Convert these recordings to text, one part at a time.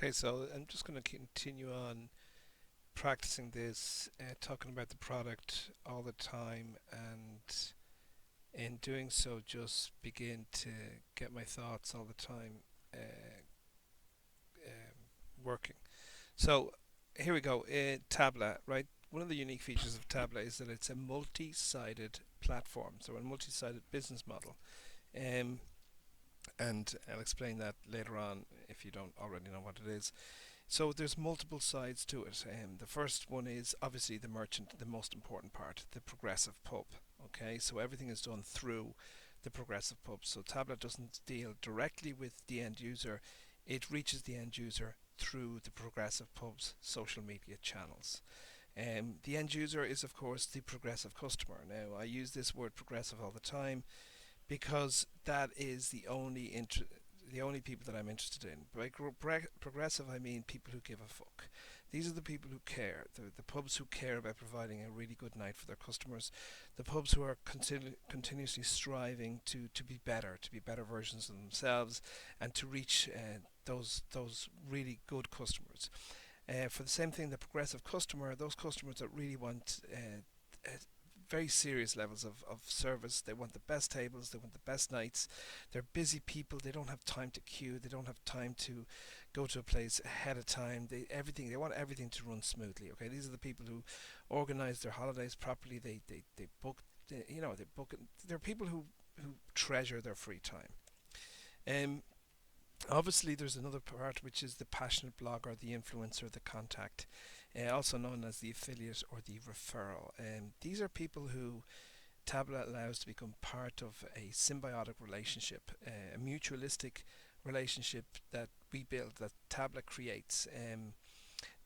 Okay, so I'm just going to continue on practicing this, talking about the product all the time, and in doing so, just begin to get my thoughts all the time working. So here we go. Tabla, right? One of the unique features of Tabla is that it's a multi-sided platform, so a multi-sided business model. Um, and I'll explain that later on if you don't already know what it is. So there's multiple sides to it. The first one is obviously the merchant, the most important part, the progressive pub. Okay, so everything is done through the progressive pub. So Tablet doesn't deal directly with the end user; it reaches the end user through the progressive pub's social media channels. The end user is, of course, the progressive customer. Now, I use this word progressive all the time because that is the only people that I'm interested in. By progressive, I mean people who give a fuck. These are the people who care, the pubs who care about providing a really good night for their customers, the pubs who are continuously striving to be better, to be better versions of themselves, and to reach those really good customers. For the same thing, the progressive customer, those customers that really want very serious levels of service. They want the best tables, they want the best nights. They're busy people, they don't have time to queue, they don't have time to go to a place ahead of time. They want everything to run smoothly. Okay, these are the people who organize their holidays properly. They book they book it. They're people who treasure their free time. Um, Obviously, there's another part which is the passionate blogger, the influencer, the contact, also known as the affiliate or the referral. These are people who Tabla allows to become part of a symbiotic relationship, a mutualistic relationship that we build, that Tabla creates.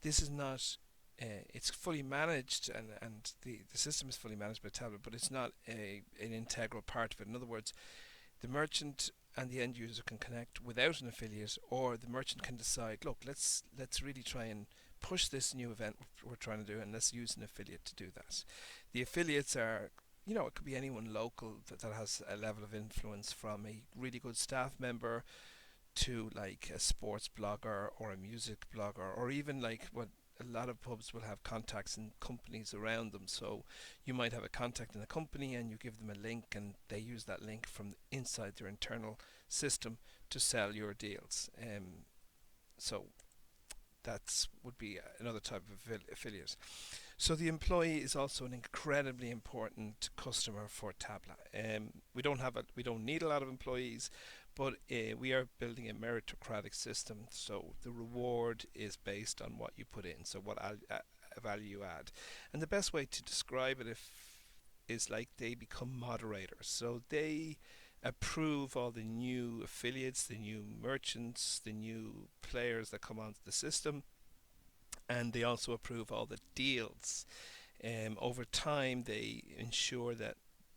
This is not it's fully managed, and the system is fully managed by Tablet, but it's not an integral part of it. In other words, the merchant and the end user can connect without an affiliate, or the merchant can decide, look, let's really try and push this new event we're trying to do, and let's use an affiliate to do that. The affiliates are, it could be anyone local that has a level of influence, from a really good staff member to like a sports blogger or a music blogger, or even like what a lot of pubs will have contacts in companies around them. So you might have a contact in a company and you give them a link, and they use that link from inside their internal system to sell your deals. So that's would be another type of affiliate. So the employee is also an incredibly important customer for Tabla. We don't need a lot of employees, but we are building a meritocratic system. So the reward is based on what you put in. So what value you add, and the best way to describe it if is like they become moderators. So they approve all the new affiliates, the new merchants, the new players that come onto the system, and they also approve all the deals. Over time, they ensure that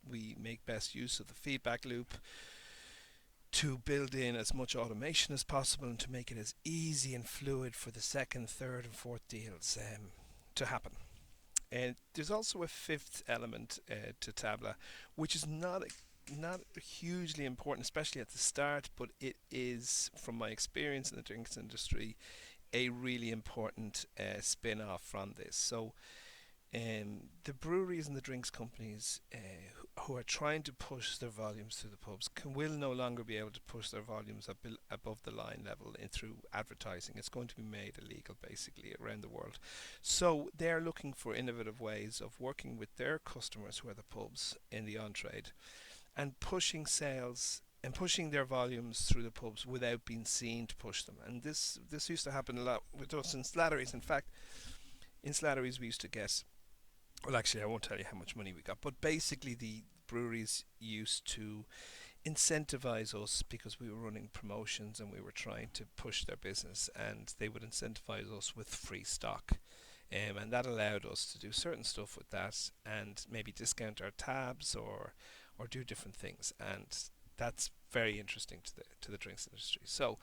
we make best use of the feedback loop to build in as much automation as possible and to make it as easy and fluid for the second, third, and fourth deals to happen. And there's also a fifth element to Tabla, which is not hugely important, especially at the start, but it is, from my experience in the drinks industry, a really important spin off from this. So the breweries and the drinks companies who are trying to push their volumes through the pubs will no longer be able to push their volumes above the line level through advertising. It's going to be made illegal basically around the world. So they're looking for innovative ways of working with their customers, who are the pubs in the on trade, and pushing sales and pushing their volumes through the pubs without being seen to push them. And this used to happen a lot with us in Slattery's. In fact, in Slattery's we used to get, well, actually, I won't tell you how much money we got, but basically the breweries used to incentivize us because we were running promotions and we were trying to push their business, and they would incentivize us with free stock. And that allowed us to do certain stuff with that, and maybe discount our tabs or do different things. And that's very interesting to the drinks industry. So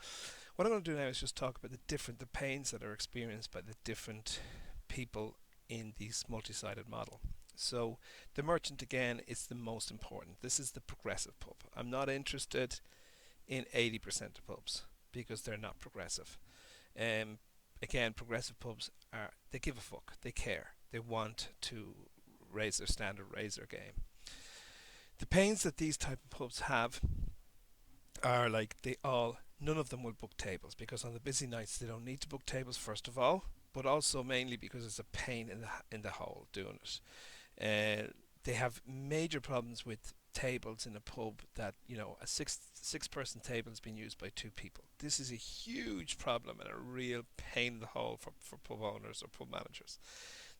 what I'm going to do now is just talk about the pains that are experienced by the different people in this multi-sided model. So the merchant, again, is the most important. This is the progressive pub. I'm not interested in 80% of pubs because they're not progressive. Um, Again, progressive pubs are, they give a fuck. They care. They want to raise their standard, raise their game. The pains that these type of pubs have are like they all none of them will book tables because on the busy nights they don't need to book tables first of all, but also mainly because it's a pain in the hole doing it. They have major problems with tables in a pub that a six person table has been used by two people. This is a huge problem and a real pain in the hole for pub owners or pub managers.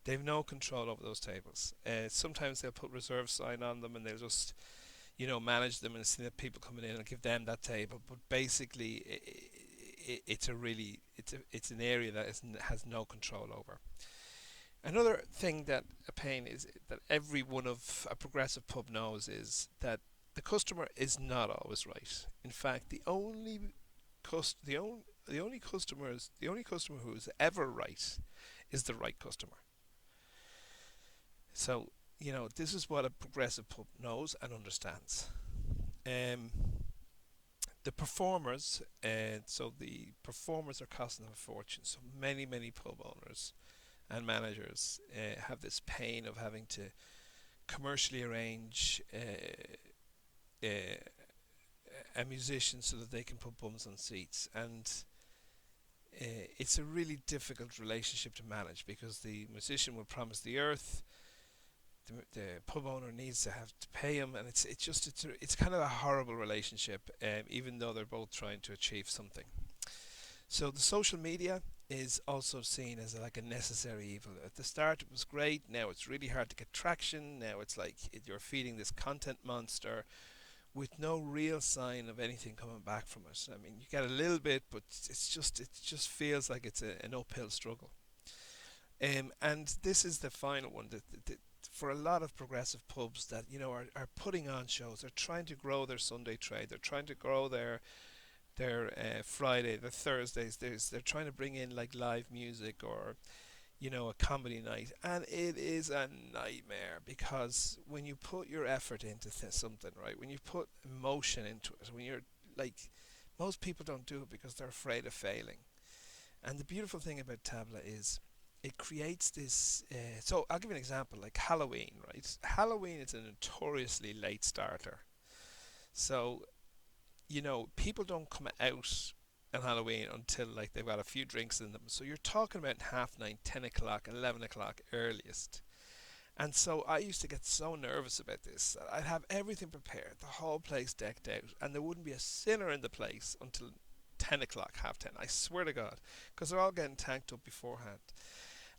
They've no control over those tables. Sometimes they'll put reserve sign on them and they'll just manage them and see that people coming in and give them that table. But basically, it's an area that has no control over. Another thing that a pain is that every one of a progressive pub knows is that the customer is not always right. In fact, the only customer who is ever right is the right customer. So this is what a progressive pub knows and understands. Um, the performers, so the performers are costing them a fortune. So many pub owners and managers have this pain of having to commercially arrange a musician so that they can put bums on seats, and it's a really difficult relationship to manage because the musician will promise the earth, the pub owner needs to have to pay him, and it's kind of a horrible relationship, even though they're both trying to achieve something. So the social media is also seen as like a necessary evil. At the start it was great, now it's really hard to get traction. Now it's like you're feeding this content monster with no real sign of anything coming back from it. I mean, you get a little bit, but it just feels like it's an uphill struggle. And this is the final one that for a lot of progressive pubs that are putting on shows. They're trying to grow their Sunday trade. They're trying to grow their Friday, their Thursdays. They're trying to bring in like live music or a comedy night, and it is a nightmare because when you put your effort into something, right, when you put emotion into it, when you're like, most people don't do it because they're afraid of failing. And the beautiful thing about Tabla is it creates this. So I'll give you an example, like Halloween, right? Halloween is a notoriously late starter. So people don't come out on Halloween until like they've got a few drinks in them. So you're talking about 9:30, 10 o'clock, 11 o'clock earliest. And so I used to get so nervous about this that I'd have everything prepared, the whole place decked out, and there wouldn't be a sinner in the place until 10 o'clock, half 10. I swear to God, because they're all getting tanked up beforehand.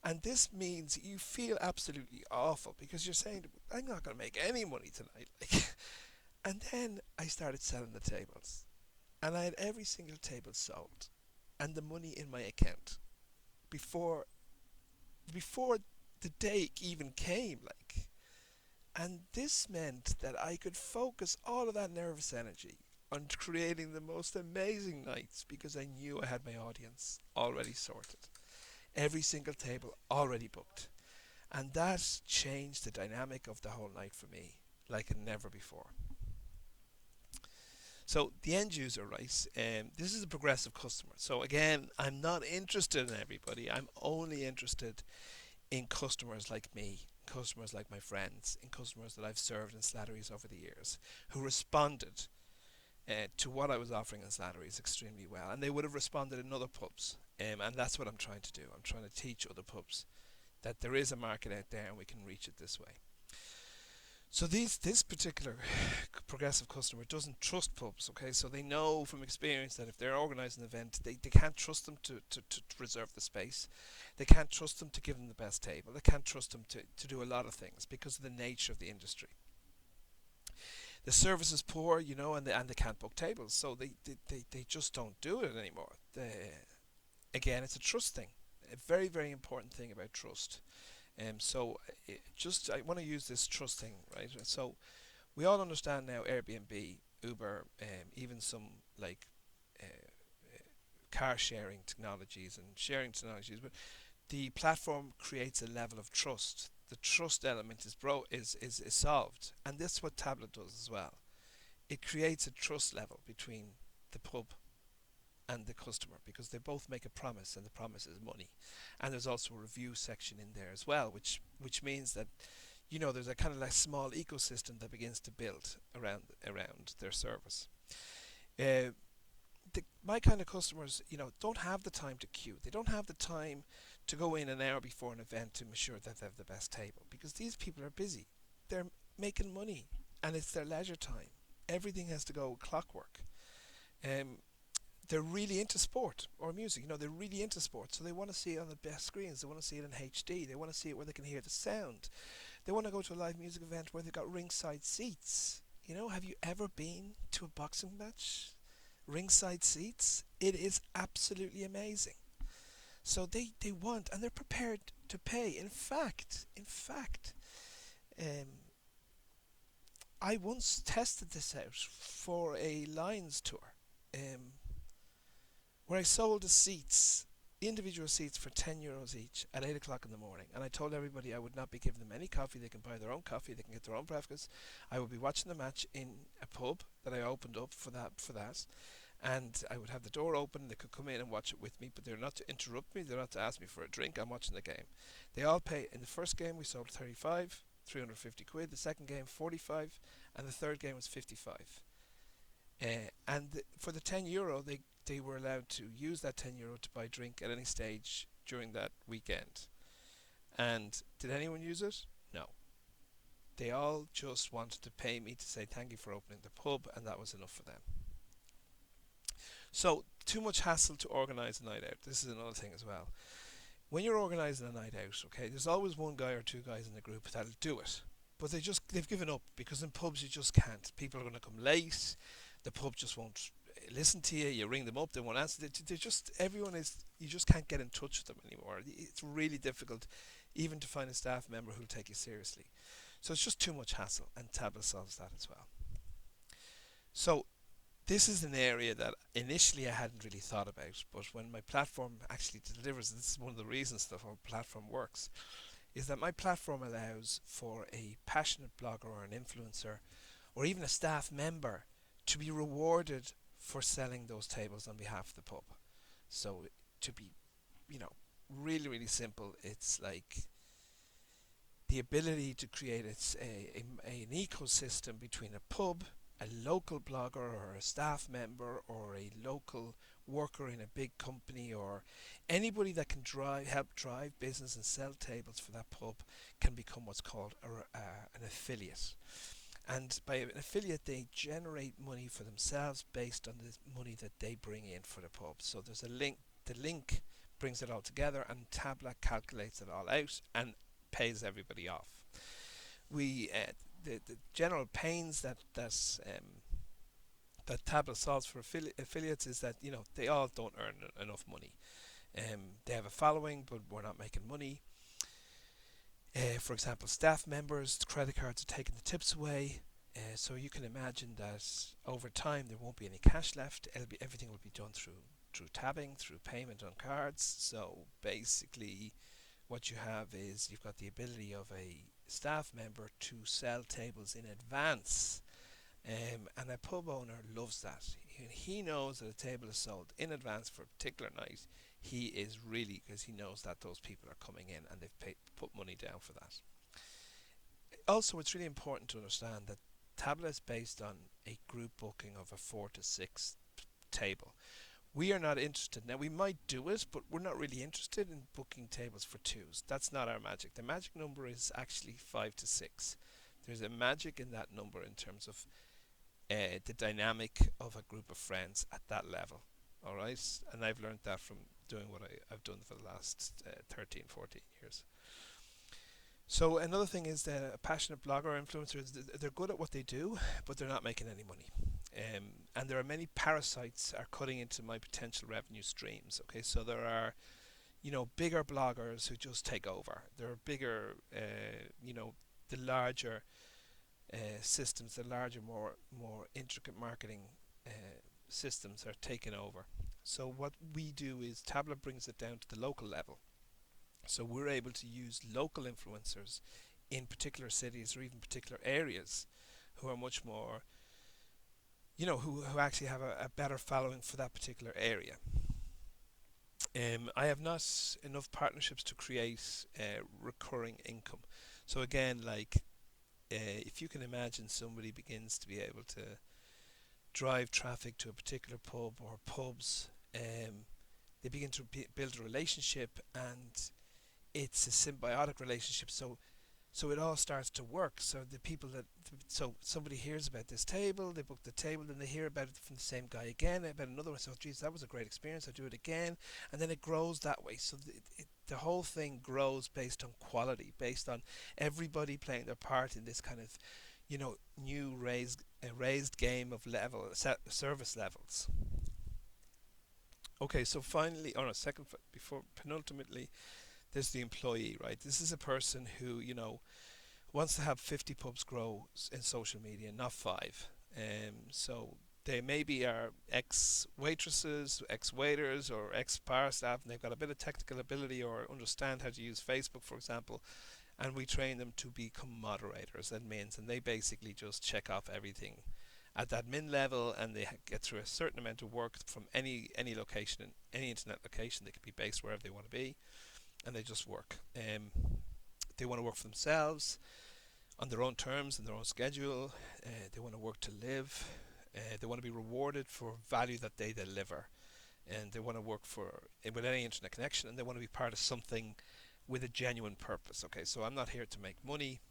And this means you feel absolutely awful because you're saying, I'm not going to make any money tonight. Like, and then I started selling the tables, and I had every single table sold, and the money in my account before before the day even came. Like, and this meant that I could focus all of that nervous energy on creating the most amazing nights because I knew I had my audience already sorted, every single table already booked, and that changed the dynamic of the whole night for me like never before. So the end user, right? This is a progressive customer. So again, I'm not interested in everybody. I'm only interested in customers like me, customers like my friends, in customers that I've served in Slattery's over the years, who responded to what I was offering in Slattery's extremely well, and they would have responded in other pubs. And that's what I'm trying to do. I'm trying to teach other pubs that there is a market out there and we can reach it this way. So this particular progressive customer doesn't trust pubs, okay? So they know from experience that if they're organising an event, they can't trust them to reserve the space. They can't trust them to give them the best table. They can't trust them to do a lot of things because of the nature of the industry. The service is poor, and they can't book tables. So they just don't do it anymore. Again, it's a trust thing. A very, very important thing about trust. So I want to use this trust thing, right? So we all understand now Airbnb, Uber, even some like car sharing technologies and sharing technologies, but the platform creates a level of trust. The trust element is solved, and that's what Tablet does as well. It creates a trust level between the pub and the customer, because they both make a promise, and the promise is money. And there's also a review section in there as well, which means that there's a kind of like small ecosystem that begins to build around their service. Uh, my kind of customers, don't have the time to queue. They don't have the time to go in an hour before an event to ensure that they have the best table, because these people are busy. They're making money, and it's their leisure time. Everything has to go clockwork. Um, they're really into sport or music. They're really into sport, so they want to see it on the best screens. They want to see it in HD. They want to see it where they can hear the sound. They want to go to a live music event where they've got ringside seats. Have you ever been to a boxing match? Ringside seats? It is absolutely amazing. So they want, and they're prepared to pay. In fact, um, I once tested this out for a Lions tour, um, where I sold the seats, individual seats, for €10 each at 8 o'clock in the morning. And I told everybody I would not be giving them any coffee. They can buy their own coffee. They can get their own breakfast. I would be watching the match in a pub that I opened up for that. And I would have the door open. They could come in and watch it with me, but they're not to interrupt me. They're not to ask me for a drink. I'm watching the game. They all pay. In the first game, we sold 35, 350 quid. The second game, 45, and the third game was 55. And for the €10, they were allowed to use that €10 to buy a drink at any stage during that weekend. And did anyone use it? No. They all just wanted to pay me to say thank you for opening the pub, and that was enough for them. So, too much hassle to organise a night out. This is another thing as well. When you're organising a night out, okay, there's always one guy or two guys in the group that'll do it. But they've given up, because in pubs you just can't. People are going to come late. The pub just won't listen to you. You ring them up, they won't answer. You just can't get in touch with them anymore. It's really difficult even to find a staff member who'll take you seriously. So it's just too much hassle, and Tabla solves that as well. So this is an area that initially I hadn't really thought about, but when my platform actually delivers, this is one of the reasons that our platform works, is that my platform allows for a passionate blogger or an influencer or even a staff member to be rewarded for selling those tables on behalf of the pub. So to be, really, really simple, it's like the ability to create an ecosystem between a pub, a local blogger or a staff member or a local worker in a big company, or anybody that can help drive business and sell tables for that pub, can become what's called an affiliate. And by an affiliate, they generate money for themselves based on the money that they bring in for the pub. So there's a link. The link brings it all together, and Tabla calculates it all out and pays everybody off. The general pains that Tabla solves for affiliates is that they all don't earn enough money. They have a following, but we're not making money. For example, staff members, credit cards are taking the tips away. So you can imagine that over time there won't be any cash left. Everything will be done through tabbing, through payment on cards. So basically what you have is you've got the ability of a staff member to sell tables in advance. And a pub owner loves that. He knows that a table is sold in advance for a particular night. He is really, because he knows that those people are coming in and they've put money down for that. Also, it's really important to understand that Tabla is based on a group booking of a 4 to 6 table. We are not interested. Now, we might do it, but we're not really interested in booking tables for twos. That's not our magic. The magic number is actually 5 to 6. There's a magic in that number in terms of the dynamic of a group of friends at that level. Alright? And I've learned that from doing what I've done for the last 13, 14 years. So another thing is that a passionate blogger or influencers, they're good at what they do, but they're not making any money. And there are many parasites are cutting into my potential revenue streams. Okay, so there are, bigger bloggers who just take over. There are bigger, the larger systems, the larger, more intricate marketing systems are taking over. So what we do is Tabla brings it down to the local level. So we're able to use local influencers in particular cities or even particular areas who are much more who actually have a better following for that particular area. I have not enough partnerships to create recurring income. So again, like if you can imagine somebody begins to be able to drive traffic to a particular pub or pubs, they begin to build a relationship, and it's a symbiotic relationship. So it all starts to work. So the people that so somebody hears about this table, they book the table, then they hear about it from the same guy again, about another one. So geez, that was a great experience. I do it again, and then it grows that way. So the whole thing grows based on quality, based on everybody playing their part in this kind of new raised game of service levels. Okay, so finally, on a second, before penultimately, there's the employee, right? This is a person who wants to have 50 pubs grow in social media, not five. So they maybe are ex waitresses, ex waiters, or ex bar staff, and they've got a bit of technical ability or understand how to use Facebook, for example. And we train them to become moderators, admins, and they basically just check off everything at that admin level, and they get through a certain amount of work from any location, in any internet location. They can be based wherever they want to be, and they just work. They want to work for themselves on their own terms and their own schedule. They want to work to live. They want to be rewarded for value that they deliver, and they want to work with any internet connection, and they want to be part of something with a genuine purpose. Okay, so I'm not here to make money.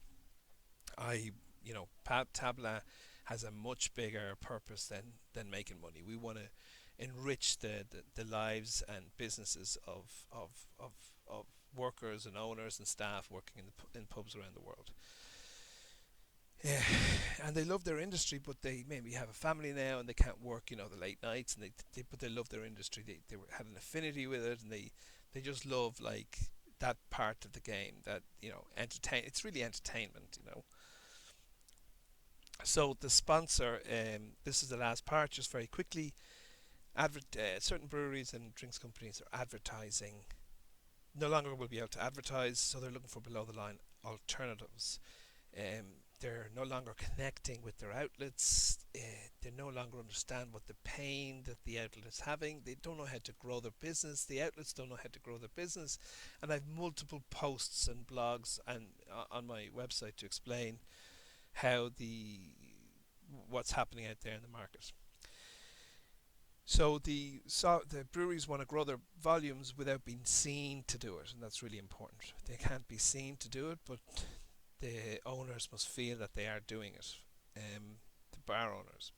Tabla has a much bigger purpose than making money. We want to enrich the lives and businesses of workers and owners and staff working in pubs around the world. Yeah, and they love their industry, but they maybe have a family now and they can't work, the late nights, and but they love their industry. They had an affinity with it, and they just love like that part of the game that entertain. It's really entertainment. So the sponsor, this is the last part, just very quickly. Certain breweries and drinks companies are advertising. No longer will be able to advertise, so they're looking for below the line alternatives. They're no longer connecting with their outlets. They no longer understand what the pain that the outlet is having. They don't know how to grow their business. The outlets don't know how to grow their business. And I've multiple posts and blogs and on my website to explain how what's happening out there in the market. So the breweries want to grow their volumes without being seen to do it, and that's really important. They can't be seen to do it, but the owners must feel that they are doing it, the bar owners.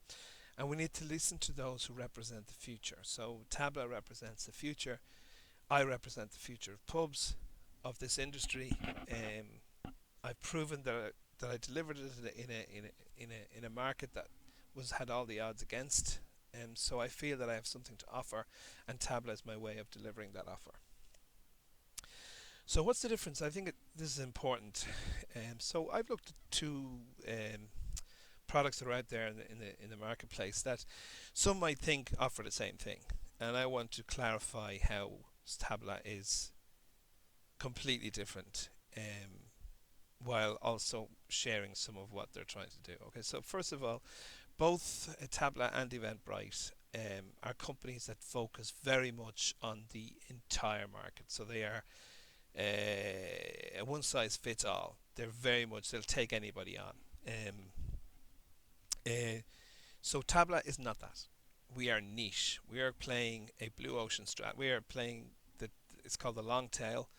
And we need to listen to those who represent the future. So Tabla represents the future. I represent the future of pubs, of this industry. I've proven that I delivered it in a market that had all the odds against. So I feel that I have something to offer, and Tabla is my way of delivering that offer. So what's the difference? I think this is important. So I've looked at two products that are out there in the marketplace that some might think offer the same thing, and I want to clarify how Tabla is completely different, while also sharing some of what they're trying to do. Okay, so first of all, both Tabla and Eventbrite are companies that focus very much on the entire market. So they are a one size fits all. They'll take anybody on. So Tabla is not that. We are niche. We are playing a blue ocean We are playing it's called the long tail,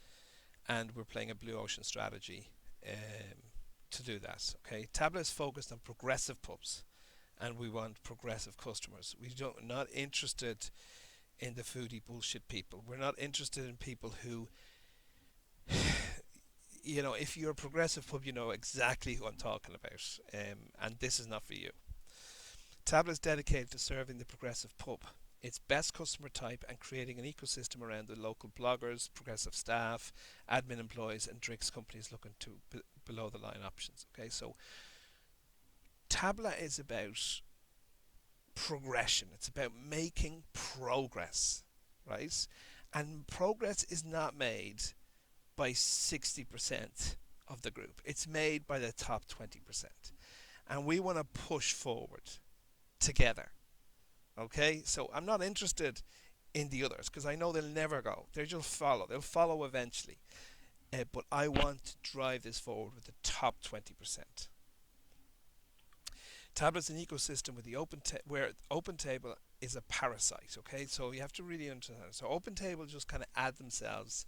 and we're playing a blue ocean strategy to do that. Okay, Tabla is focused on progressive pubs, and we want progressive customers. Not interested in the foodie bullshit people. We're not interested in people who, if you're a progressive pub, you know exactly who I'm talking about, and this is not for you. Tabla is dedicated to serving the progressive pub, its best customer type, and creating an ecosystem around the local bloggers, progressive staff, admin employees, and drinks companies looking to below the line options. Okay, so Tabla is about progression. It's about making progress, right? And progress is not made by 60% of the group. It's made by the top 20%. And we want to push forward. together. Okay, so I'm not interested in the others because I know they'll never go. They'll just follow. They'll follow eventually. But I want to drive this forward with the top 20%. Tablet's an ecosystem with the where open table is a parasite. Okay, so you have to really understand. So open table just kind of add themselves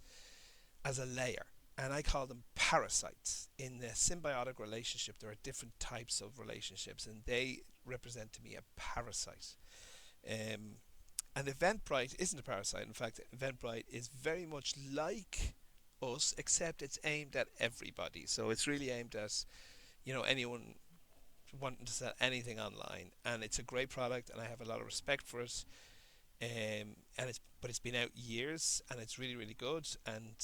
as a layer, and I call them parasites. In the symbiotic relationship, there are different types of relationships, and they represent to me a parasite. Um, and Eventbrite isn't a parasite. In fact, Eventbrite is very much like us, except it's aimed at everybody. So it's really aimed at anyone wanting to sell anything online, and it's a great product, and I have a lot of respect for it. But it's been out years, and it's really really good, and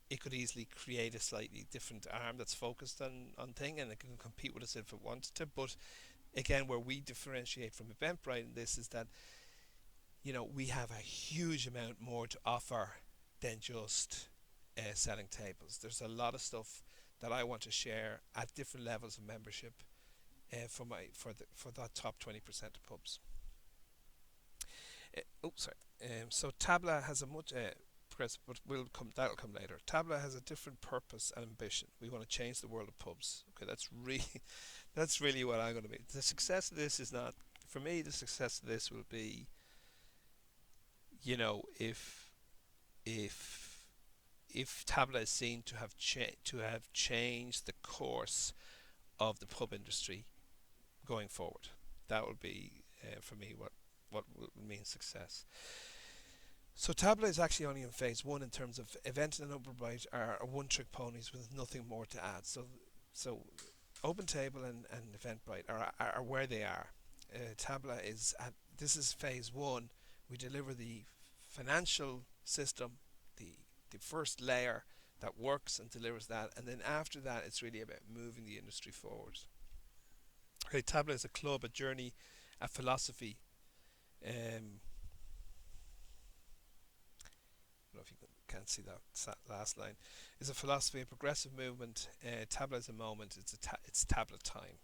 it could easily create a slightly different arm that's focused on thing, and it can compete with us if it wanted to. But again, where we differentiate from Eventbrite in this is that we have a huge amount more to offer than just selling tables. There's a lot of stuff that I want to share at different levels of membership for that top 20% of pubs. Sorry. So Tabla has a much progressive, but that'll come later. Tabla has a different purpose and ambition. We want to change the world of pubs. Okay, that's really that's really what I'm going to be. The success of this is not for me. The success of this will be, if if if Tabla is seen to have changed the course of the pub industry going forward. That would be for me what would mean success. So Tabla is actually only in phase one in terms of event and Overbright are one-trick ponies with nothing more to add. So Open Table and Eventbrite are where they are. Tabla is this is phase one. We deliver the financial system, the the first layer that works and delivers that, and then after that, it's really about moving the industry forward. Okay, Tabla is a club, a journey, a philosophy. I don't know if you can't see that last line. Is a philosophy, a progressive movement. Tabla is a moment. It's Tabla time.